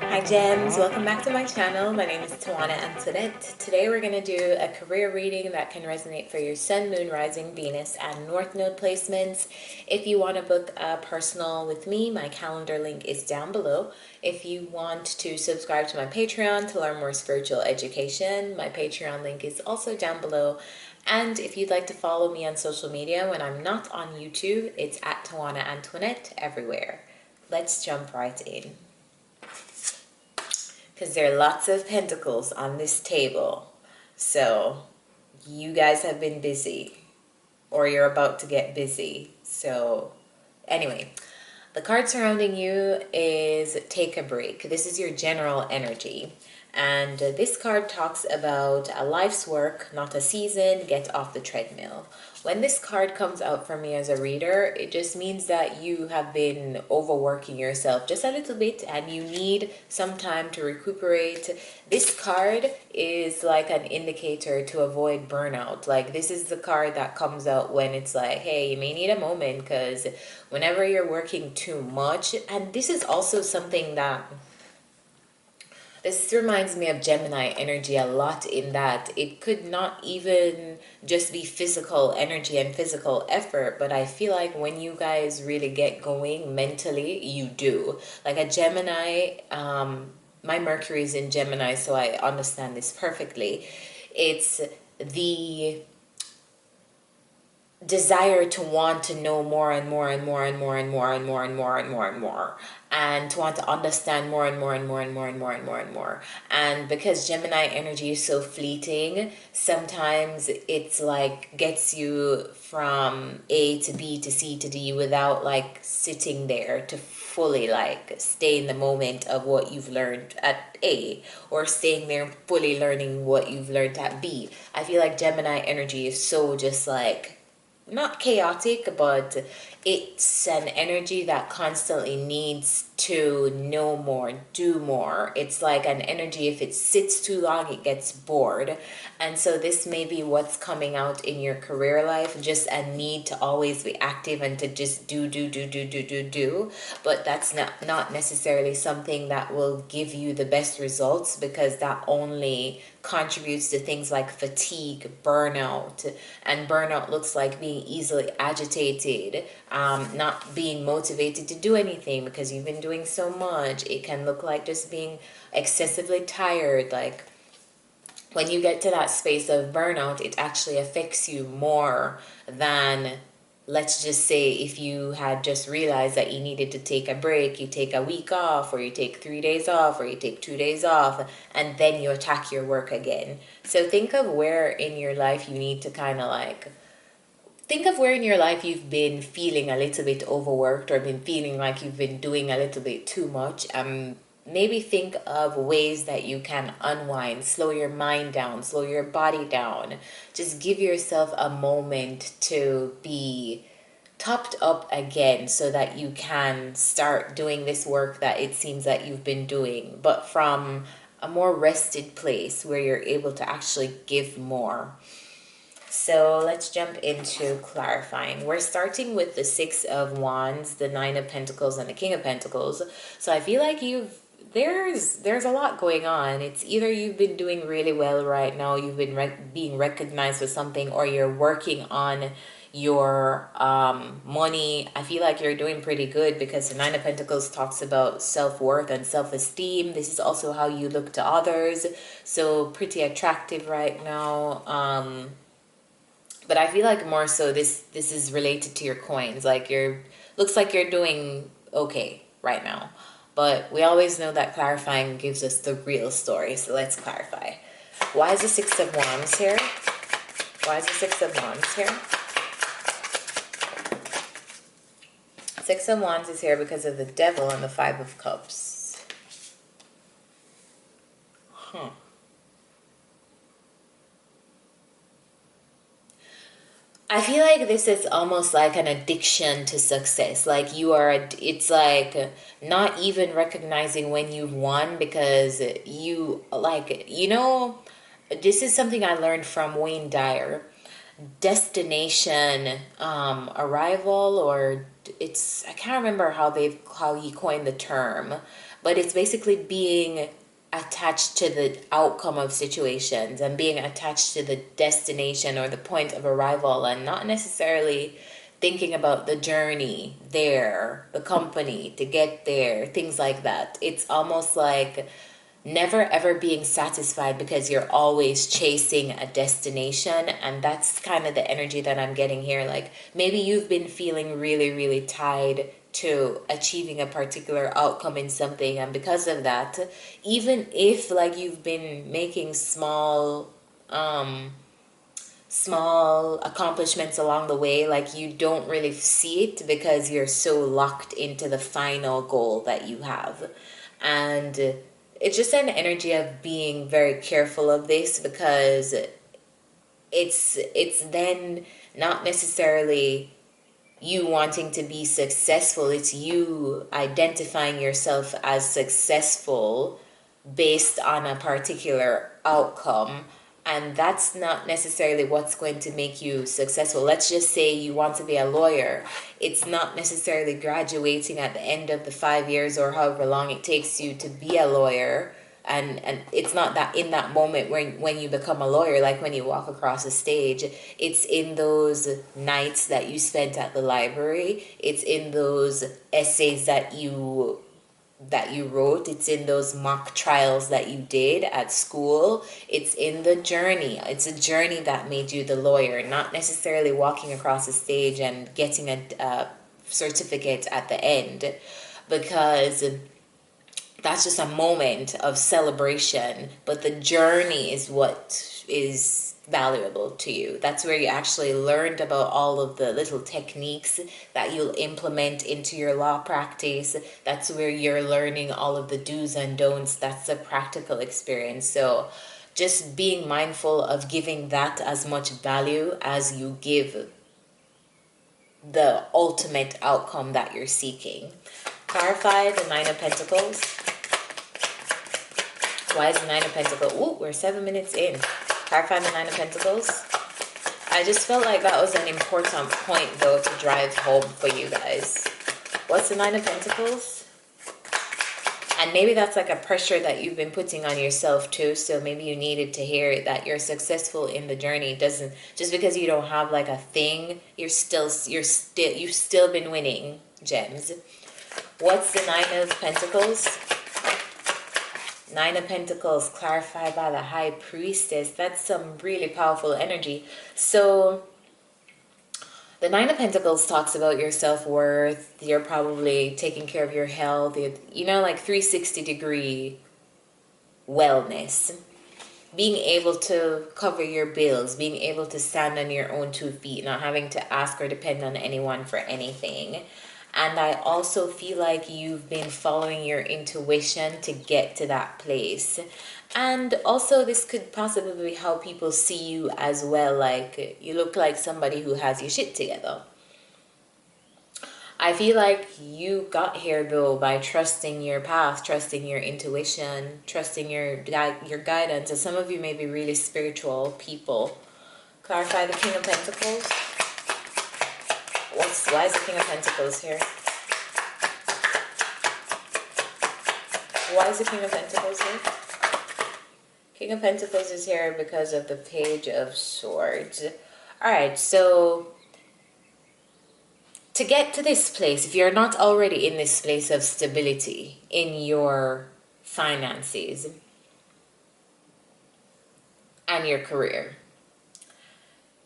Hi gems, welcome back to my channel. My name is Tawana Antoinette. Today we're going to do a career reading that can resonate for your Sun, Moon, Rising, Venus, and North Node placements. If you want to book a personal with me, my calendar link is down below. If you want to subscribe to my Patreon to learn more spiritual education, my Patreon link is also down below. And if you'd like to follow me on social media when I'm not on YouTube, it's at Tawana Antoinette everywhere. Let's jump right in. Because there are lots of pentacles on this table. So you guys have been busy, or you're about to get busy. So anyway, the card surrounding you is take a break. This is your general energy. And this card talks about a life's work, not a season. Get off the treadmill. When this card comes out for me as a reader, it just means that you have been overworking yourself just a little bit and you need some time to recuperate. This card is like an indicator to avoid burnout. Like, this is the card that comes out when it's like, hey, you may need a moment, because whenever you're working too much, and this is also something that this reminds me of Gemini energy a lot, in that it could not even just be physical energy and physical effort, but I feel like when you guys really get going mentally, you do. Like a Gemini, my Mercury is in Gemini, so I understand this perfectly. It's the desire to want to know more and more and more and more and more and more and more and more and more, and to want to understand more and more and more and more and more and more and more. And because Gemini energy is so fleeting, sometimes it's like gets you from A to B to C to D without like sitting there to fully like stay in the moment of what you've learned at A, or staying there fully learning what you've learned at B. I feel like Gemini energy is so just like not chaotic, but it's an energy that constantly needs to know more, do more. It's like an energy, if it sits too long, it gets bored. And so this may be what's coming out in your career life, just a need to always be active and to just do. But that's not necessarily something that will give you the best results, because that only contributes to things like fatigue, burnout. And burnout looks like being easily agitated, not being motivated to do anything because you've been doing so much. It can look like just being excessively tired. Like, when you get to that space of burnout, it actually affects you more than, let's just say, if you had just realized that you needed to take a break, you take a week off, or you take 3 days off, or you take 2 days off, and then you attack your work again. So think of where in your life you need to kind of like, think of where in your life you've been feeling a little bit overworked, or been feeling like you've been doing a little bit too much. Maybe think of ways that you can unwind, slow your mind down, slow your body down. Just give yourself a moment to be topped up again, so that you can start doing this work that it seems that you've been doing, but from a more rested place where you're able to actually give more. So let's jump into clarifying. We're starting with the Six of Wands, the Nine of Pentacles, and the King of Pentacles. So I feel like there's a lot going on. It's either you've been doing really well right now, you've been being recognized for something, or you're working on your money. I feel like you're doing pretty good, because the Nine of Pentacles talks about self-worth and self-esteem. This is also how you look to others. So pretty attractive right now. But I feel like more so this is related to your coins. Like, looks like you're doing okay right now. But we always know that clarifying gives us the real story. So let's clarify. Why is the Six of Wands here? Why is the Six of Wands here? Six of Wands is here because of the Devil and the Five of Cups. I feel like this is almost like an addiction to success. Like, it's like not even recognizing when you've won, because you, like, this is something I learned from Wayne Dyer, destination arrival, or I can't remember how he coined the term, but it's basically being attached to the outcome of situations and being attached to the destination or the point of arrival, and not necessarily thinking about the journey there, the company to get there, things like that. It's almost like never ever being satisfied because you're always chasing a destination. And that's kind of the energy that I'm getting here. Like maybe you've been feeling really, really tied to achieving a particular outcome in something, and because of that, even if like you've been making small accomplishments along the way, like you don't really see it because you're so locked into the final goal that you have. And it's just an energy of being very careful of this, because it's then not necessarily you wanting to be successful, it's you identifying yourself as successful based on a particular outcome, and that's not necessarily what's going to make you successful. Let's just say you want to be a lawyer. It's not necessarily graduating at the end of the 5 years or however long it takes you to be a lawyer. And it's not that in that moment when you become a lawyer, like when you walk across a stage, it's in those nights that you spent at the library, it's in those essays that you wrote, it's in those mock trials that you did at school, it's in the journey. It's a journey that made you the lawyer, not necessarily walking across a stage and getting a certificate at the end, because that's just a moment of celebration, but the journey is what is valuable to you. That's where you actually learned about all of the little techniques that you'll implement into your law practice. That's where you're learning all of the do's and don'ts. That's a practical experience. So just being mindful of giving that as much value as you give the ultimate outcome that you're seeking. Clarify the Nine of Pentacles. Why is the Nine of Pentacles? Ooh, we're 7 minutes in. Clarify the Nine of Pentacles. I just felt like that was an important point, though, to drive home for you guys. What's the Nine of Pentacles? And maybe that's like a pressure that you've been putting on yourself too. So maybe you needed to hear it, that you're successful in the journey. It doesn't, just because you don't have like a thing, you've still been winning, gems. What's the Nine of Pentacles? Nine of Pentacles clarified by the High Priestess. That's some really powerful energy. So the Nine of Pentacles talks about your self-worth. You're probably taking care of your health. You know, like 360-degree wellness. Being able to cover your bills. Being able to stand on your own 2 feet. Not having to ask or depend on anyone for anything. And I also feel like you've been following your intuition to get to that place. And also this could possibly be how people see you as well. Like you look like somebody who has your shit together. I feel like you got here though by trusting your path, trusting your intuition, trusting your guidance. And some of you may be really spiritual people. Clarify the King of Pentacles. Why is the King of Pentacles here? Why is the King of Pentacles here? King of Pentacles is here because of the Page of Swords. Alright, so to get to this place, if you're not already in this place of stability in your finances and your career,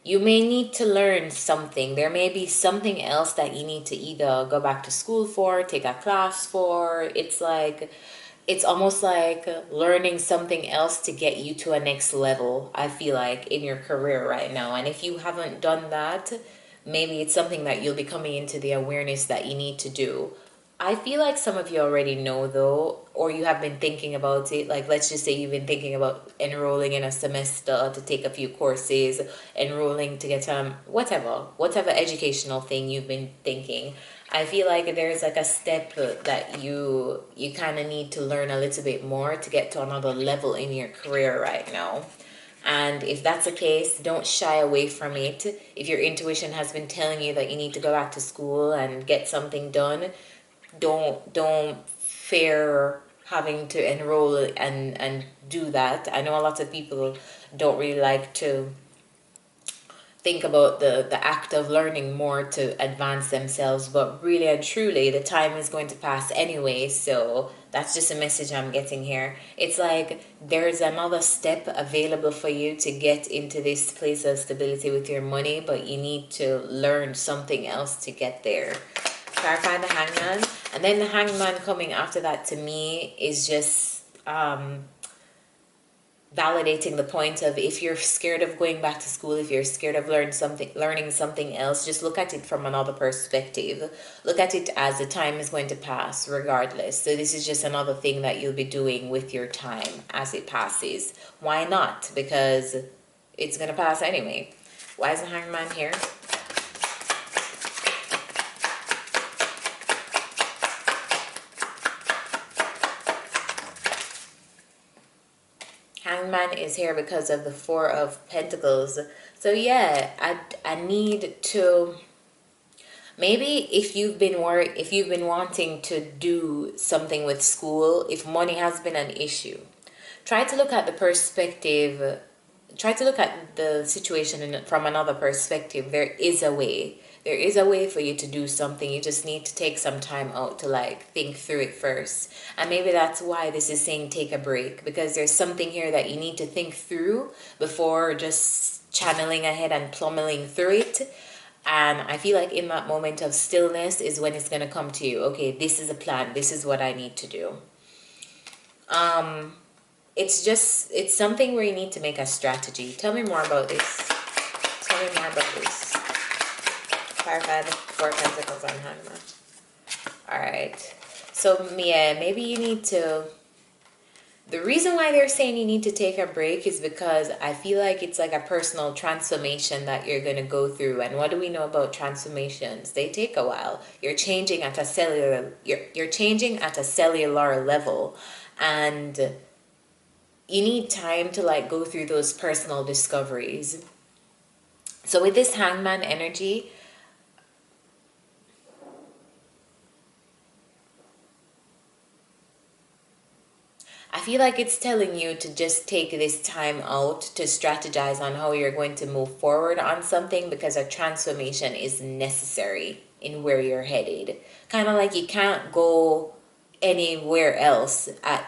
you may need to learn something. There may be something else that you need to either go back to school for, take a class for. It's almost like learning something else to get you to a next level, I feel like, in your career right now. And if you haven't done that, maybe it's something that you'll be coming into the awareness that you need to do. I feel like some of you already know though, or you have been thinking about it. Like let's just say you've been thinking about enrolling in a semester to take a few courses, enrolling to get whatever educational thing you've been thinking. I feel like there's like a step that you kind of need to learn a little bit more to get to another level in your career right now. And if that's the case, don't shy away from it. If your intuition has been telling you that you need to go back to school and get something done, don't fear having to enroll and do that. I know a lot of people don't really like to think about the act of learning more to advance themselves, but really and truly the time is going to pass anyway. So that's just a message I'm getting here. It's like there's another step available for you to get into this place of stability with your money, but you need to learn something else to get there. Clarify the Hangman, and then the Hangman coming after that to me is just validating the point of, if you're scared of going back to school, if you're scared of learning something else, just look at it from another perspective. Look at it as the time is going to pass regardless. So this is just another thing that you'll be doing with your time as it passes. Why not? Because it's going to pass anyway. Why is the Hangman here? Hangman is here because of the Four of Pentacles. So yeah, I need to, maybe if you've been wanting to do something with school, if money has been an issue, try to look at the perspective, try to look at the situation from another perspective. There is a way. There is a way for you to do something. You just need to take some time out to like think through it first. And maybe that's why this is saying take a break, because there's something here that you need to think through before just channeling ahead and plummeting through it. And I feel like in that moment of stillness is when it's going to come to you. Okay, this is a plan. This is what I need to do. It's something where you need to make a strategy. Tell me more about this. Tell me more about this. Clarify the Four of Pentacles on Hangman. Alright. So, yeah, maybe you need to... The reason why they're saying you need to take a break is because I feel like it's like a personal transformation that you're going to go through. And what do we know about transformations? They take a while. You're changing at a cellular... You're changing at a cellular level. And you need time to like go through those personal discoveries. So with this Hangman energy... I feel like it's telling you to just take this time out to strategize on how you're going to move forward on something, because a transformation is necessary in where you're headed. Kind of like you can't go anywhere else at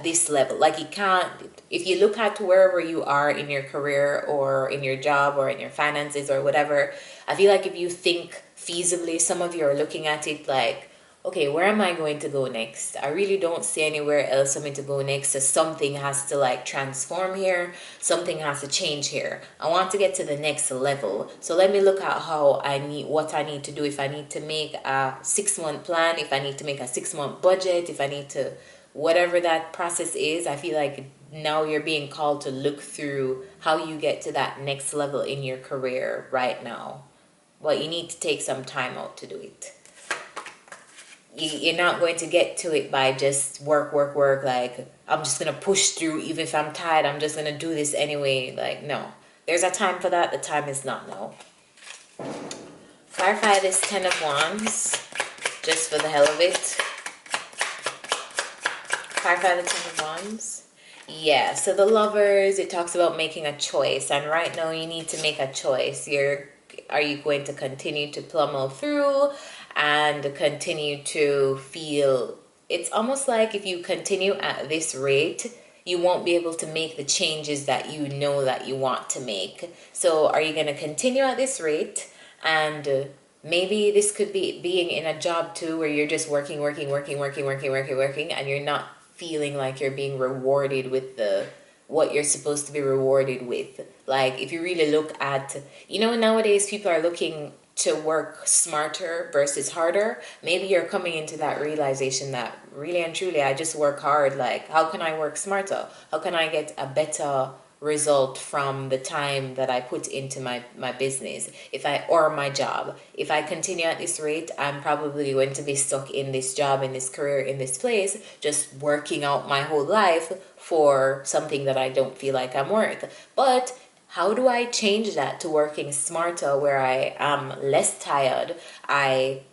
this level. Like you can't, if you look at wherever you are in your career or in your job or in your finances or whatever, I feel like if you think feasibly, some of you are looking at it like, okay, where am I going to go next? I really don't see anywhere else for me to go next. So something has to like transform here. Something has to change here. I want to get to the next level. So let me look at what I need to do. If I need to make a 6-month plan, if I need to make a 6-month budget, if I need to, whatever that process is, I feel like now you're being called to look through how you get to that next level in your career right now. But you need to take some time out to do it. You're not going to get to it by just work. Like, I'm just going to push through. Even if I'm tired, I'm just going to do this anyway. Like, no. There's a time for that. The time is not now. Clarify this 10 of Wands. Just for the hell of it. Clarify the 10 of Wands. Yeah, so the Lovers, it talks about making a choice. And right now, you need to make a choice. Are you going to continue to pummel through and continue to feel... It's almost like if you continue at this rate, you won't be able to make the changes that you know that you want to make. So are you going to continue at this rate? And maybe this could be being in a job too, where you're just working, and you're not feeling like you're being rewarded with what you're supposed to be rewarded with. Like, if you really look at, nowadays people are looking to work smarter versus harder. Maybe you're coming into that realization that really and truly, I just work hard. Like, how can I work smarter? How can I get a better result from the time that I put into my business, or my job. If I continue at this rate, I'm probably going to be stuck in this job, in this career, in this place, just working out my whole life for something that I don't feel like I'm worth. But how do I change that to working smarter, where I am less tired, I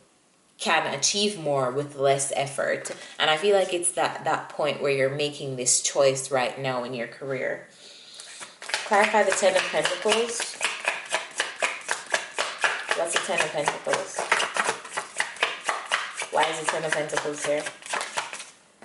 can achieve more with less effort? And I feel like it's that point where you're making this choice right now in your career. Clarify the Ten of Pentacles. What's the Ten of Pentacles? Why is the Ten of Pentacles here?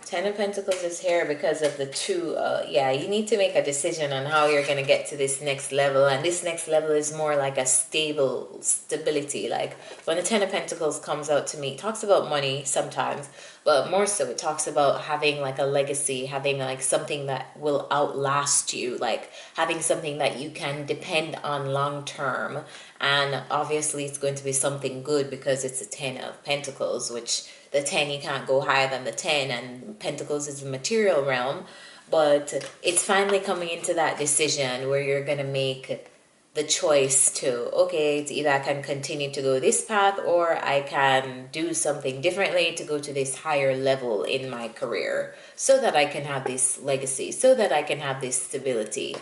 Ten of Pentacles is here because of the two. You need to make a decision on how you're going to get to this next level. And this next level is more like a stability. Like when the Ten of Pentacles comes out to me, it talks about money sometimes, but more so it talks about having like a legacy, having like something that will outlast you, like having something that you can depend on long term. And obviously it's going to be something good because it's a Ten of Pentacles, which the 10, you can't go higher than the 10, and Pentacles is the material realm. But it's finally coming into that decision where you're going to make the choice to, okay, it's either I can continue to go this path, or I can do something differently to go to this higher level in my career, so that I can have this legacy, so that I can have this stability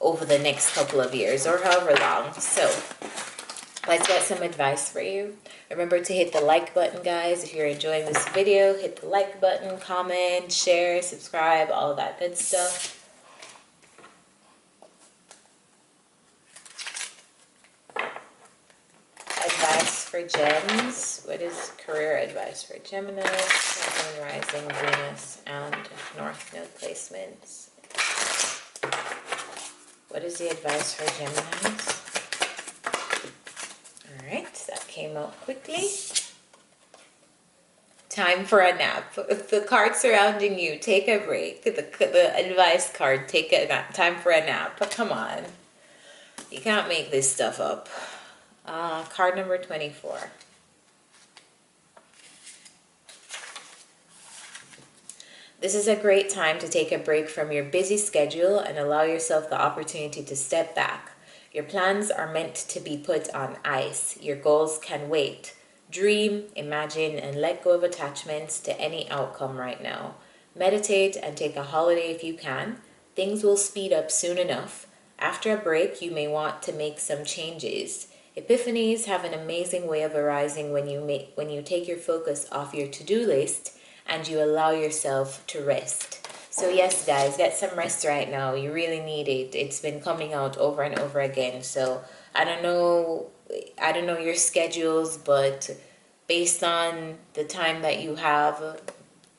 over the next couple of years, or however long. So let's get some advice for you. Remember to hit the like button, guys. If you're enjoying this video, hit the like button, comment, share, subscribe, all that good stuff. Advice for Gems. What is career advice for Gemini, Sun, Rising, Venus, and North Node placements? What is the advice for Geminis? Alright, that came out quickly. Time for a nap. The card surrounding you, take a break. The advice card, take a nap. Time for a nap. But come on. You can't make this stuff up. Card number 24. This is a great time to take a break from your busy schedule and allow yourself the opportunity to step back. Your plans are meant to be put on ice. Your goals can wait. Dream, imagine, and let go of attachments to any outcome right now. Meditate and take a holiday if you can. Things will speed up soon enough. After a break, you may want to make some changes. Epiphanies have an amazing way of arising when you take your focus off your to-do list and you allow yourself to rest. So yes, guys, get some rest right now. You really need it. It's been coming out over and over again. So I don't know your schedules, but based on the time that you have,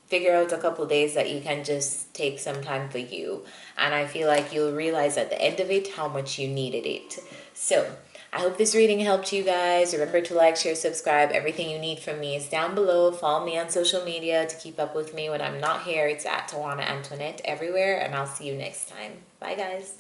figure out a couple days that you can just take some time for you. And I feel like you'll realize at the end of it how much you needed it. So I hope this reading helped you guys. Remember to like, share, subscribe. Everything you need from me is down below. Follow me on social media to keep up with me when I'm not here. It's at Tawana Antoinette everywhere, and I'll see you next time. Bye, guys.